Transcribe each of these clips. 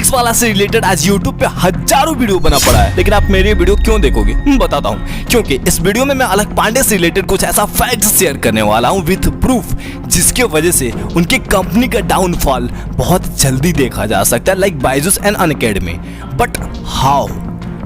Physics वाला से related आज यूट्यूब पे हजारों वीडियो बना पड़ा है, लेकिन आप मेरी वीडियो क्यों देखोगे? बताता हूँ। क्योंकि इस वीडियो में मैं अलख पांडे से रिलेटेड कुछ ऐसा फैक्ट्स शेयर करने वाला हूँ विथ प्रूफ, जिसके वजह से उनकी कंपनी का डाउनफॉल बहुत जल्दी देखा जा सकता है, like Byju's and Unacademy. But how?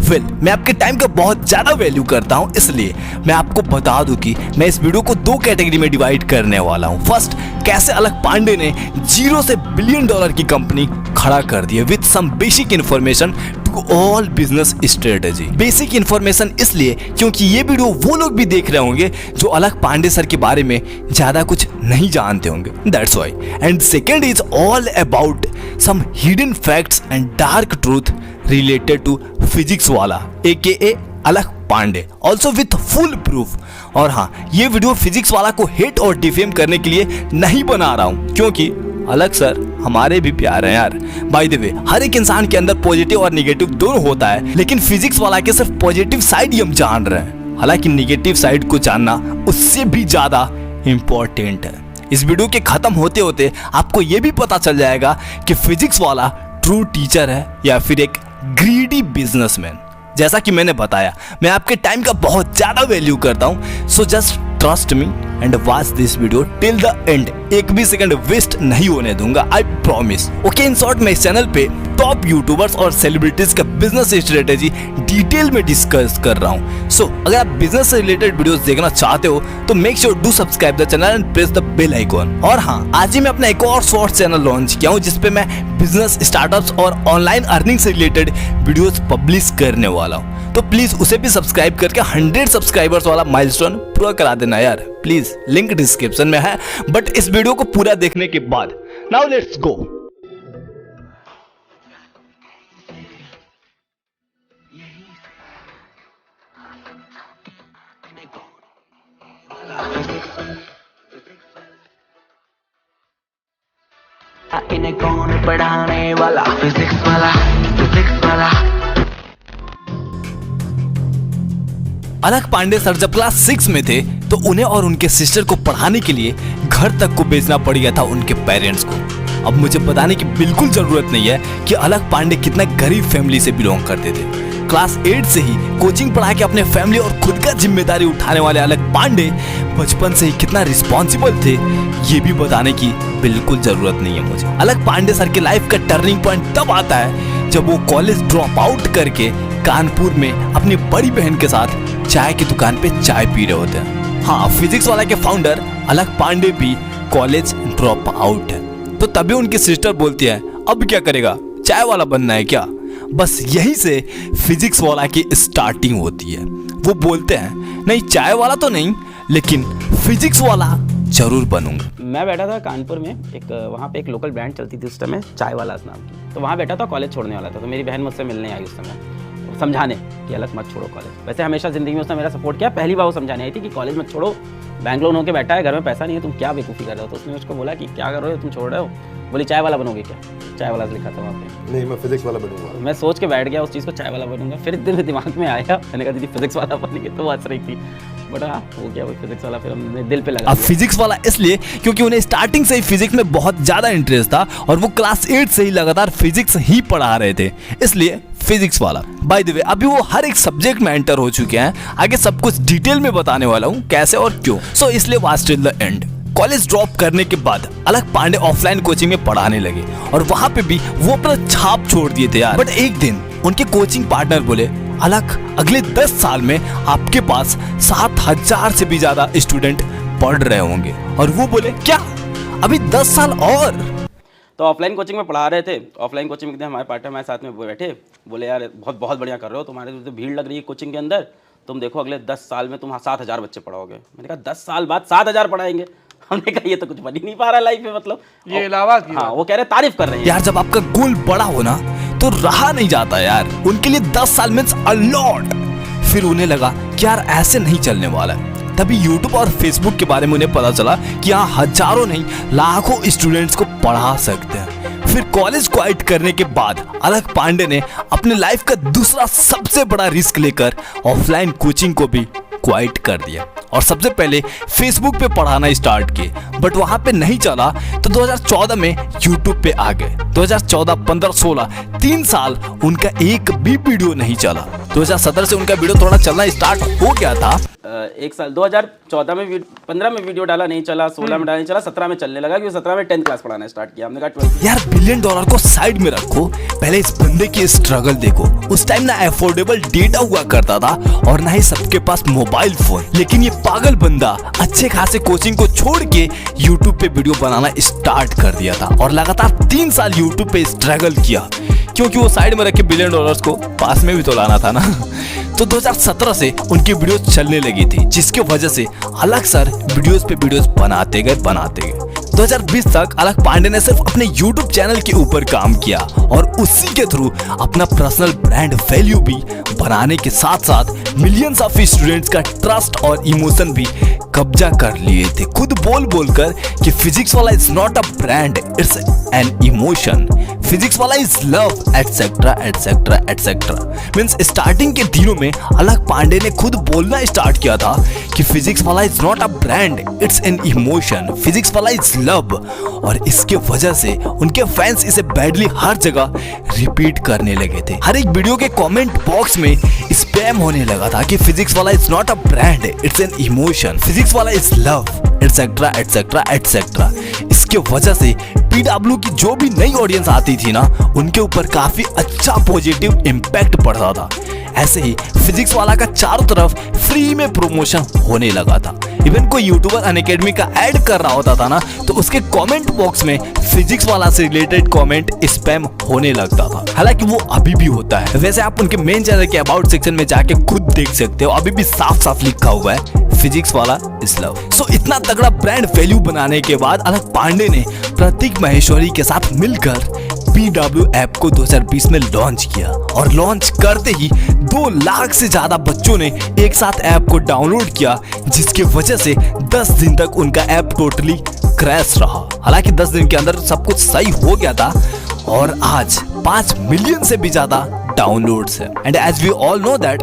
मैं आपके टाइम का बहुत ज्यादा वैल्यू करता हूं, इसलिए मैं आपको बता दूं कि मैं इस वीडियो को दो कैटेगरी में डिवाइड करने वाला हूं। फर्स्ट, कैसे अलख पांडे ने जीरो से बिलियन डॉलर की कंपनी खड़ा कर दी है with some basic information to all business strategy. Basic information इसलिए क्योंकि ये वीडियो वो लोग भी देख रहे होंगे जो अलख पांडे सर के बारे में ज्यादा कुछ नहीं जानते होंगे, that's why. And second is all about some hidden facts and dark truth related to physics वाला AKA Alakh Pandey, also with full proof. और हाँ, ये वीडियो फिजिक्स वाला को हेट और डिफेम करने के लिए नहीं बना रहा हूँ, क्योंकि अलख सर हमारे भी प्यार हैं यार। बाय द वे, हर एक इंसान के अंदर पॉजिटिव और निगेटिव दोनों होता है, लेकिन फिजिक्स वाला के सिर्फ पॉजिटिव साइड ही हम जान रहे हैं। हालांकि निगेटिव साइड को जानना उससे भी ज्यादा इंपॉर्टेंट है। इस वीडियो के खत्म होते होते आपको ये भी पता चल जाएगा कि फिजिक्स वाला ट्रू टीचर है या फिर एक ग्रीडी बिजनेसमैन। जैसा कि मैंने बताया, मैं आपके टाइम का बहुत ज्यादा वैल्यू करता हूं, so just trust me and watch this video till the end. एक भी सेकंड वेस्ट नहीं होने दूंगा, I promise. Okay, in short, मैं इस चैनल पे टॉप यूट्यूबर्स और सेलिब्रिटीज का बिजनेस स्ट्रेटेजी डिटेल में डिस्कस कर रहा हूं। सो अगर आप बिजनेस से रिलेटेड वीडियोस देखना चाहते हो तो make sure do subscribe the channel and press the bell icon. और हाँ, आज ही मैं अपना एक और शॉर्ट चैनल लॉन्च किया हूं, जिसपे मैं बिजनेस, स्टार्टअप्स और ऑनलाइन अर्निंग से रिलेटेड वीडियोस पब्लिश करने वाला हूं, तो प्लीज उसे भी सब्सक्राइब करके 100 सब्सक्राइबर्स वाला माइलस्टोन पूरा करा देना यार, प्लीज। लिंक डिस्क्रिप्शन में है। बट इस वीडियो को पूरा देखने के बाद नाउ लेट्स गो। इन्हें कौन पढ़ाने वाला? फिजिक्स वाला, फिजिक्स वाला। अलख पांडे सर जब क्लास 6 में थे तो उन्हें और उनके सिस्टर को पढ़ाने के लिए घर तक को बेचना पड़ गया था उनके पेरेंट्स को। अब मुझे बताने की बिल्कुल जरूरत नहीं है कि अलख पांडे कितना गरीब फैमिली से बिलोंग करते थे। क्लास 8 से ही कोचिंग पढ़ा के अपने फैमिली और खुद का जिम्मेदारी उठाने वाले अलख पांडे बचपन से ही कितना रिस्पॉन्सिबल थे, ये भी बताने की बिल्कुल जरूरत नहीं है मुझे। अलख पांडे सर के लाइफ का टर्निंग पॉइंट तब आता है जब वो कॉलेज ड्रॉप आउट करके कानपुर में अपनी बड़ी बहन के साथ चाय की दुकान पे चाय पी रहे होते हैं। हाँ, फिजिक्स वाला के फाउंडर अलख पांडे भी कॉलेज ड्रॉप आउट है, तो तभी उनकी सिस्टर बोलती है, अब क्या करेगा, चाय वाला बनना है क्या? बस यहीं से फिजिक्स वाला की स्टार्टिंग होती है। वो बोलते हैं, नहीं चाय वाला तो नहीं, लेकिन फिजिक्स वाला जरूर बनूंगा। मैं बैठा था कानपुर में, एक वहाँ पे एक लोकल ब्रांड चलती थी उस समय, चाय वाला नाम की। तो वहाँ बैठा था, कॉलेज छोड़ने वाला था, तो मेरी बहन मुझसे मिलने आई उस समय, समझाने कि अलख मत छोड़ो कॉलेज। वैसे हमेशा ज़िंदगी में उसने मेरा सपोर्ट किया। पहली बार वो समझाने आई थी कि कॉलेज मत छोड़ो, बैंगलोर होकर बैठा है, घर में पैसा नहीं है, तुम क्या बेवकूफ़ी कर रहे हो। तो उसने उसको बोला कि क्या कर रहे हो, तुम छोड़ रहे हो? बोली चाय वाला बनोगे क्या? चाय वाला लिखा था वहाँ पे। नहीं, मैं फिजिक्स वाला बनूंगा। मैं सोच के बैठ गया उस चीज़ को, चाय वाला बनूंगा। फिर दिन में दिमाग में आया, मैंने कहा दीदी फिजिक्स वाला बनेंगे, तो वो हंस रही थी। बट हाँ, हो गया वो फिजिक्स वाला, फिर हमने दिल पे लगा। अब फिजिक्स वाला इसलिए क्योंकि उन्हें स्टार्टिंग से ही फिजिक्स में बहुत ज्यादा इंटरेस्ट था और वो क्लास 8 से ही लगातार फिजिक्स ही पढ़ा रहे थे, इसलिए फिजिक्स वाला। बाय द वे, अभी वो हर एक सब्जेक्ट में एंटर हो चुके हैं। आगे सब कुछ डिटेल में बताने वाला हूँ कैसे और क्यों, सो इसलिए watch till the end. College drop करने के बाद अलख पांडे ऑफलाइन कोचिंग में पढ़ाने लगे और वहां पे भी वो अपना छाप छोड़ दिए थे यार। बट एक दिन उनके कोचिंग पार्टनर बोले, अलख अगले 10 साल में आपके पास 7000 से भी ज्यादा स्टूडेंट पढ़ रहे होंगे। और वो बोले, क्या अभी 10 साल और? तो ऑफलाइन कोचिंग में पढ़ा रहे थे। ऑफलाइन कोचिंग में हमारे पार्टनर हमारे साथ में बैठे, बोले यार बहुत बहुत बढ़िया कर रहे हो, तुम्हारे तो भीड़ लग रही है कोचिंग के अंदर, तुम देखो अगले 10 साल में तुम 7000 बच्चे पढ़ाओगे। मैंने कहा 10 साल बाद 7000 पढ़ाएंगे? हमने कहा ये तो कुछ बन ही नहीं पा रहा लाइफ में, मतलब ये इलाहाबाद की। हाँ, वो कह रहे तारीफ कर रहे हैं यार। जब आपका गोल बड़ा हो ना तो रहा नहीं जाता यार। उनके लिए 10 साल मींस अ लॉट। फिर उन्हें लगा कि यार ऐसे नहीं चलने वाला है। तभी YouTube और Facebook के बारे में उन्हें पता चला कि यहाँ हजारों नहीं लाखों स्टूडेंट्स को पढ़ा सकते हैं। फिर कॉलेज क्वाइट करने के बाद अलख पांडे ने अपने लाइफ का दूसरा सबसे बड़ा रिस्क लेकर ऑफलाइन कोचिंग को भी क्वाइट कर दिया और सबसे पहले फेसबुक पे पढ़ाना स्टार्ट किए। बट वहां पे नहीं चला तो 2014 में यूट्यूब पे आ गए। 2014, 15, 16 3 साल उनका एक भी वीडियो नहीं चला। 2017 से उनका वीडियो थोड़ा चलना स्टार्ट हो गया था। एक साल 2014 में 15 में वीडियो डाला, नहीं चला, 16 में डाला नहीं चला, 17 में चलने लगा, क्योंकि 17 में 10th क्लास पढ़ाना स्टार्ट किया। हमने कहा 12 यार $1 बिलियन को साइड में रखो, पहले इस बंदे की स्ट्रगल देखो। उस टाइम ना अफोर्डेबल डेटा हुआ करता था और ना ही सबके पास मोबाइल फोन, लेकिन ये पागल बंदा अच्छे खासे कोचिंग को छोड़ के यूट्यूब पे वीडियो बनाना स्टार्ट कर दिया था और लगातार 3 साल यूट्यूब पे स्ट्रगल किया, क्योंकि वो साइड में रखे $1 बिलियन को पास में भी तो लाना था ना। तो 2017 से उनकी वीडियो चलने लगी थी, जिसकी वजह से अलग सर वीडियोस पे वीडियोस बनाते गए। 2020 तक अलग पांडे ने सिर्फ अपने YouTube चैनल के ऊपर काम किया और उसी के थ्रू अपना पर्सनल ब्रांड वैल्यू भी बनाने के साथ साथ मिलियंस ऑफ स्टूडेंट्स का ट्रस्ट और इमोशन भी कब्जा कर लिए थे, खुद बोल कर कि Physics Wallah is not a brand, it's an emotion, Physics Wallah is love, etcetera etcetera etcetera. Means starting के दिनों में अलग पांडे ने खुद बोलना स्टार्ट किया था कि Physics Wallah is not a brand, it's an emotion, Physics Wallah is love. और इसके वजह से उनके फैंस इसे बैडली हर जगह रिपीट करने लगे थे। हर एक वीडियो के कमेंट बॉक्स में स्पैम होने लगा था कि Physics Wallah is not a brand, it's an emotion, Physics Wallah is love, etcetera etcetera etcetera. इसके वजह से PW की जो भी नई ऑडियंस आती थी ना, उनके ऊपर काफी अच्छा पॉजिटिव इम्पैक्ट पड़ता था। ऐसे ही फिजिक्स वाला का चारों तरफ फ्री में प्रमोशन होने लगा था। इवन कोई यूट्यूबर अनअकैडमी का ऐड कर रहा होता था ना, तो उसके कमेंट बॉक्स में फिजिक्स वाला से रिलेटेड कमेंट स्पैम होने लगता था। हालांकि वो अभी भी होता है, वैसे आप उनके मेन चैनल के अबाउट सेक्शन में जाके खुद देख सकते हो, अभी भी साफ साफ लिखा हुआ है फिजिक्स वाला इज लव। सो इतना तगड़ा ब्रांड वैल्यू बनाने के बाद अलग पांडे ने प्रतीक महेश्वरी के साथ मिलकर PW ऐप को 2020 में लॉन्च किया और लॉन्च करते ही 2 लाख से ज्यादा बच्चों ने एक साथ ऐप को डाउनलोड किया, जिसकी वजह से 10 दिन तक उनका ऐप टोटली क्रैश रहा। हालांकि 10 दिन के अंदर सब कुछ सही हो गया था और आज 5 मिलियन से भी ज्यादा डाउनलोड्स है। And as we all know that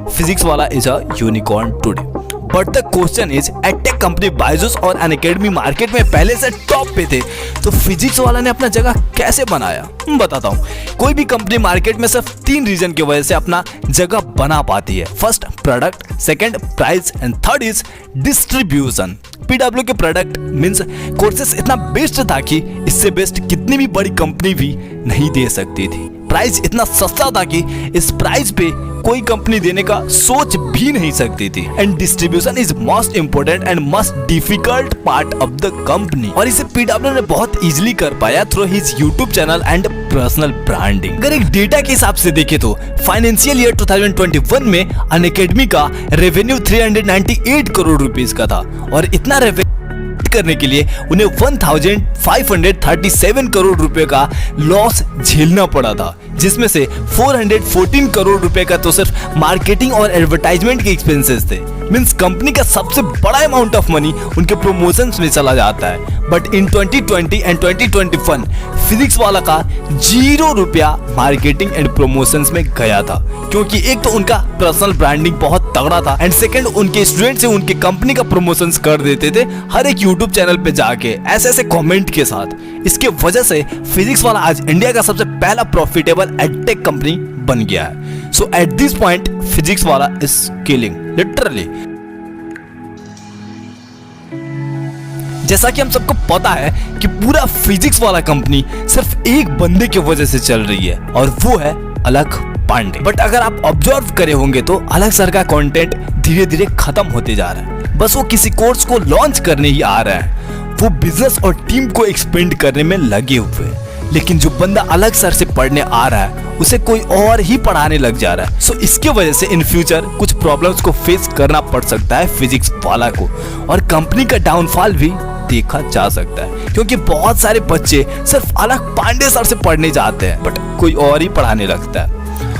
Physics Wallah is a unicorn today. But the question is, edtech company Byju's और अनअकैडमी मार्केट में पहले से टॉप पे थे, तो फिजिक्स वाला ने अपना जगह कैसे बनाया? बताता हूँ। कोई भी कंपनी मार्केट में सिर्फ 3 रीजन की वजह से अपना जगह बना पाती है। First product, second price and third is distribution. PW के प्रोडक्ट मींस कोर्सेस इतना बेस्ट था कि इससे बेस्ट कितनी भी बड़ी कंपनी भी नहीं दे सकती थी। प्राइस इतना सस्ता था कि इस प्राइस पे कोई कंपनी देने का सोच भी नहीं सकती थी। And distribution is most important and most difficult part of the company, और इसे PW ने बहुत इजीली कर पाया through his YouTube channel and personal branding. अगर एक डेटा के हिसाब से देखें तो फाइनेंशियल ईयर 2021 में अनअकैडमी का रेवेन्यू 398 करोड़ रुपीस का था और इतना रेवेन्यू करने के लिए उन्हें 1537 करोड़ रुपए का लॉस झेलना पड़ा था, जिसमें से 414 करोड़ रुपए का तो सिर्फ मार्केटिंग और एडवर्टाइजमेंट के एक्सपेंसेस थे। मींस कंपनी का सबसे बड़ा अमाउंट ऑफ मनी उनके प्रमोशंस में चला जाता है। बट इन 2020 एंड 2021 फिजिक्स वाला का 0 रुपया मार्केटिंग एंड प्रमोशंस में गया था, क्योंकि एक तो उनका पर्सनल ब्रांडिंग बहुत तगड़ा था एंड सेकंड उनके स्टूडेंट्स से उनके कंपनी का प्रमोशंस कर देते थे हर एक यूट्यूब चैनल पे जाके ऐसे कमेंट के साथ। इसके वजह से फिजिक्स वाला आज इंडिया का सबसे पहला प्रॉफिटेबल एडटेक कंपनी बन गया है। सो at this point physics Wallah is killing literally. जैसा कि हम सबको पता है कि पूरा फिजिक्स वाला कंपनी सिर्फ एक बंदे की वजह से चल रही है और वो है अलग पांडे। बट अगर आप ऑब्जर्व करे होंगे तो अलग सर का कंटेंट धीरे धीरे खत्म होते जा रहा है। बस वो किसी कोर्स को लॉन्च करने ही आ रहा है, वो बिजनेस और टीम को एक्सपेंड करने में लगे हुए हैं। लेकिन जो बंदा अलग सर से पढ़ने आ रहा है उसे कोई और ही पढ़ाने लग जा रहा है। सो इसकी वजह से इन फ्यूचर कुछ प्रॉब्लम्स को फेस करना पड़ सकता है फिजिक्स वाला को, और कंपनी का डाउनफॉल भी देखा जा सकता है, क्योंकि बहुत सारे बच्चे सिर्फ अलग पांडे सर से पढ़ने जाते हैं बट कोई और ही पढ़ाने लगता है।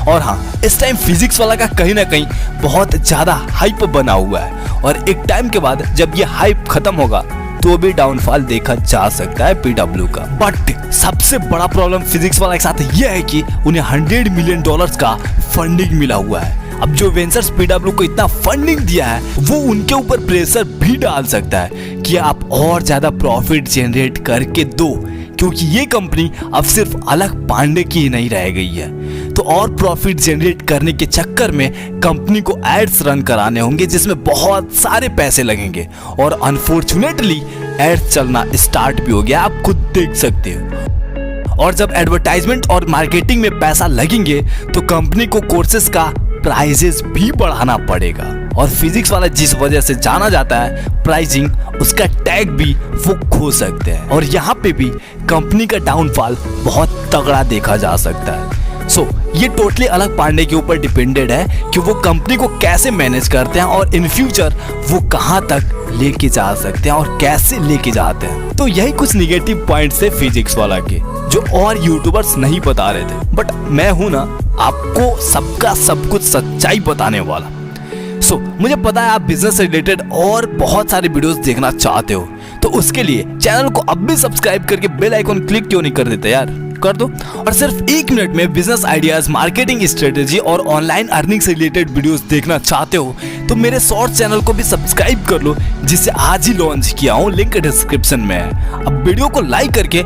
और हाँ, इस टाइम फिजिक्स वाला का कहीं ना कहीं बहुत ज्यादा हाइप बना हुआ है और एक टाइम के बाद जब ये हाइप खत्म होगा तो भी डाउनफॉल देखा जा सकता है PW का। बट सबसे बड़ा प्रॉब्लम फिजिक्स वाला के साथ यह है कि उन्हें $100 मिलियन का फंडिंग मिला हुआ है। अब जो वेंचर्स PW को इतना फंडिंग दिया है वो उनके ऊपर प्रेशर भी डाल सकता है कि आप और ज्यादा प्रॉफिट जनरेट करके दो, क्योंकि ये कंपनी अब सिर्फ अलख पांडे की ही नहीं रह गई है। तो और प्रॉफिट जनरेट करने के चक्कर में कंपनी को एड्स रन कराने होंगे जिसमें बहुत सारे पैसे लगेंगे और अनफॉर्चुनेटली एड्स चलना स्टार्ट भी हो गया, आप खुद देख सकते हो। और जब एडवर्टाइजमेंट और मार्केटिंग में पैसा लगेंगे तो कंपनी को कोर्सेज का प्राइजेस भी बढ़ाना पड़ेगा और फिजिक्स वाला जिस वजह से जाना जाता है प्राइसिंग, उसका टैग भी वो खो सकते हैं और यहाँ पे भी कंपनी का डाउनफॉल बहुत तगड़ा देखा जा सकता है। ये टोटली अलख पांडे के ऊपर डिपेंडेड है कि वो कंपनी को कैसे मैनेज करते हैं और इन फ्यूचर वो कहाँ तक लेके जा सकते हैं और कैसे लेके जाते हैं। तो यही कुछ निगेटिव पॉइंट्स है फिजिक्स वाला के जो और यूट्यूबर्स नहीं बता रहे थे, बट मैं हूं ना आपको सबका सब कुछ सच्चाई बताने वाला। मुझे पता है आप बिजनेस से रिलेटेड और बहुत सारे वीडियोस देखना चाहते हो, तो उसके लिए चैनल को अब भी सब्सक्राइब करके बेल आइकन क्लिक क्यों नहीं कर देते यार, कर दो। और सिर्फ 1 मिनट में बिजनेस आइडियाज, मार्केटिंग स्ट्रेटेजी और ऑनलाइन अर्निंग से रिलेटेड वीडियोस देखना चाहते हो तो मेरे शॉर्ट चैनल को भी सब्सक्राइब कर लो, जिसे आज ही लॉन्च किया हूँ, लिंक डिस्क्रिप्शन में है। अब वीडियो को लाइक करके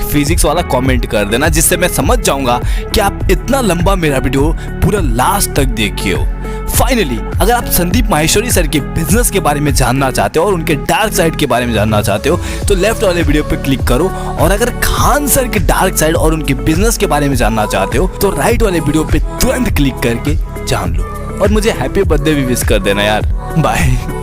#फिजिक्स वाला कमेंट कर देना, जिससे मैं समझ जाऊंगा कि आप इतना लंबा मेरा वीडियो पूरा लास्ट तक देखिए हो। फाइनली अगर आप संदीप माहेश्वरी सर के बिजनेस के बारे में जानना चाहते हो और उनके डार्क साइड के बारे में जानना चाहते हो तो लेफ्ट वाले वीडियो पे क्लिक करो, और अगर खान सर के डार्क साइड और उनके बिजनेस के बारे में जानना चाहते हो तो राइट वाले वीडियो पे तुरंत क्लिक करके जान लो और मुझे हैप्पी बर्थडे भी विश कर देना यार। बाय।